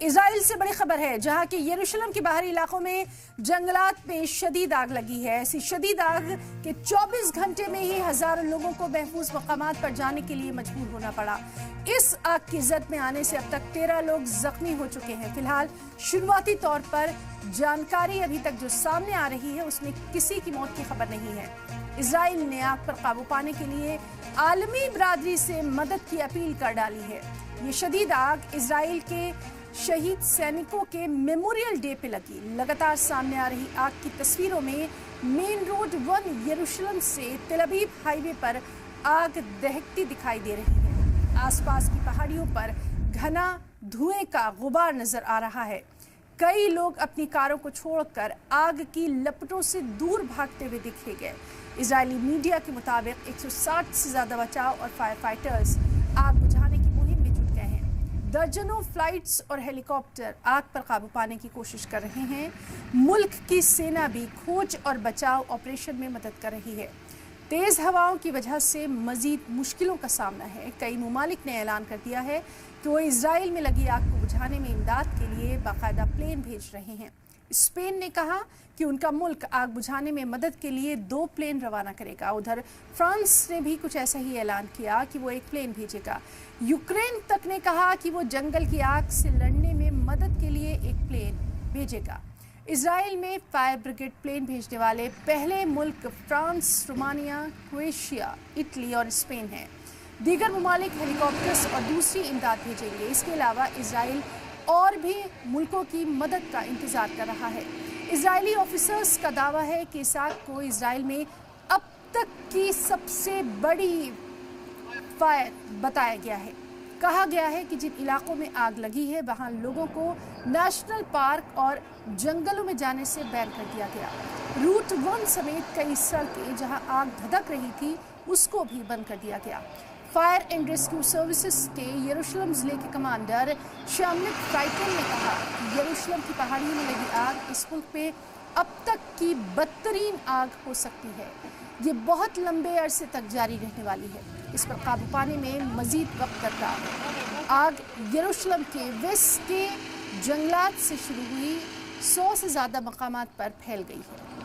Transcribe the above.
اسرائیل سے بڑی خبر ہے جہاں کہ یروشلم کے باہری علاقوں میں جنگلات میں شدید آگ لگی ہے۔ ایسی شدید آگ کہ 24 گھنٹے میں ہی ہزاروں لوگوں کو محفوظ مقامات پر جانے کے لیے مجبور ہونا پڑا۔ اس آگ کی زد میں آنے سے اب تک 13 لوگ زخمی ہو چکے ہیں۔ فی الحال شروعاتی طور پر جانکاری ابھی تک جو سامنے آ رہی ہے اس میں کسی کی موت کی خبر نہیں ہے۔ اسرائیل نے آگ پر قابو پانے کے لیے عالمی برادری سے مدد کی اپیل کر ڈالی ہے۔ یہ شدید آگ اسرائیل کے شہید سینکوں کے میموریل ڈے پہ لگی۔ لگاتار سامنے آ رہی آگ کی تصویروں میں مین روڈ 1 یروشلم سے تل ابیب ہائی وے پر آگ دہکتی دکھائی دے رہی ہے۔ آس پاس کی پہاڑیوں پر گھنا دھوئیں کا غبار نظر آ رہا ہے۔ کئی لوگ اپنی کاروں کو چھوڑ کر آگ کی لپٹوں سے دور بھاگتے ہوئے دیکھے گئے۔ اسرائیلی میڈیا کے مطابق 160 سے زیادہ بچاؤ اور فائر فائٹرز آگ بجھانے کی مہم میں جٹ گئے ہیں۔ درجنوں فلائٹس اور ہیلی کاپٹر آگ پر قابو پانے کی کوشش کر رہے ہیں۔ ملک کی سینا بھی کھوج اور بچاؤ آپریشن میں مدد کر رہی ہے۔ تیز ہواؤں کی وجہ سے مزید مشکلوں کا سامنا ہے۔ کئی ممالک نے اعلان کر دیا ہے کہ وہ اسرائیل میں لگی آگ کو بجھانے میں امداد کے لیے باقاعدہ پلین بھیج رہے ہیں۔ اسپین نے کہا کہ ان کا ملک آگ بجھانے میں مدد کے لیے 2 پلین روانہ کرے گا۔ ادھر فرانس نے بھی کچھ ایسا ہی اعلان کیا کہ وہ 1 پلین بھیجے گا۔ یوکرین تک نے کہا کہ وہ جنگل کی آگ سے لڑنے میں مدد کے لیے 1 پلین بھیجے گا۔ اسرائیل میں فائر بریگیڈ پلین بھیجنے والے پہلے ملک فرانس، رومانیہ، کروشیا، اٹلی اور اسپین ہیں۔ دیگر ممالک ہیلی کاپٹرز اور دوسری امداد بھیجیں گے۔ اس کے علاوہ اسرائیل اور بھی ملکوں کی مدد کا انتظار کر رہا ہے۔ اسرائیلی آفیسرز کا دعویٰ ہے کہ اس آگ کو اسرائیل میں اب تک کی سب سے بڑی فائر بتایا گیا ہے۔ کہا گیا ہے کہ جن علاقوں میں آگ لگی ہے وہاں لوگوں کو نیشنل پارک اور جنگلوں میں جانے سے بین کر دیا گیا۔ روٹ 1 سمیت کئی سڑکیں جہاں آگ دھدک رہی تھی اس کو بھی بند کر دیا گیا۔ فائر اینڈ ریسکیو سروسز کے یروشلم ضلع کے کمانڈر شاملک فرائٹن نے کہا کہ یروشلم کی پہاڑیوں میں لگی آگ اس ملک میں اب تک کی بدترین آگ ہو سکتی ہے۔ یہ بہت لمبے عرصے تک جاری رہنے والی ہے۔ اس پر قابو پانے میں مزید وقت درکار ہے۔ آگ یروشلم کے ویسٹ کے جنگلات سے شروع ہوئی 100 سے زیادہ مقامات پر پھیل گئی ہے۔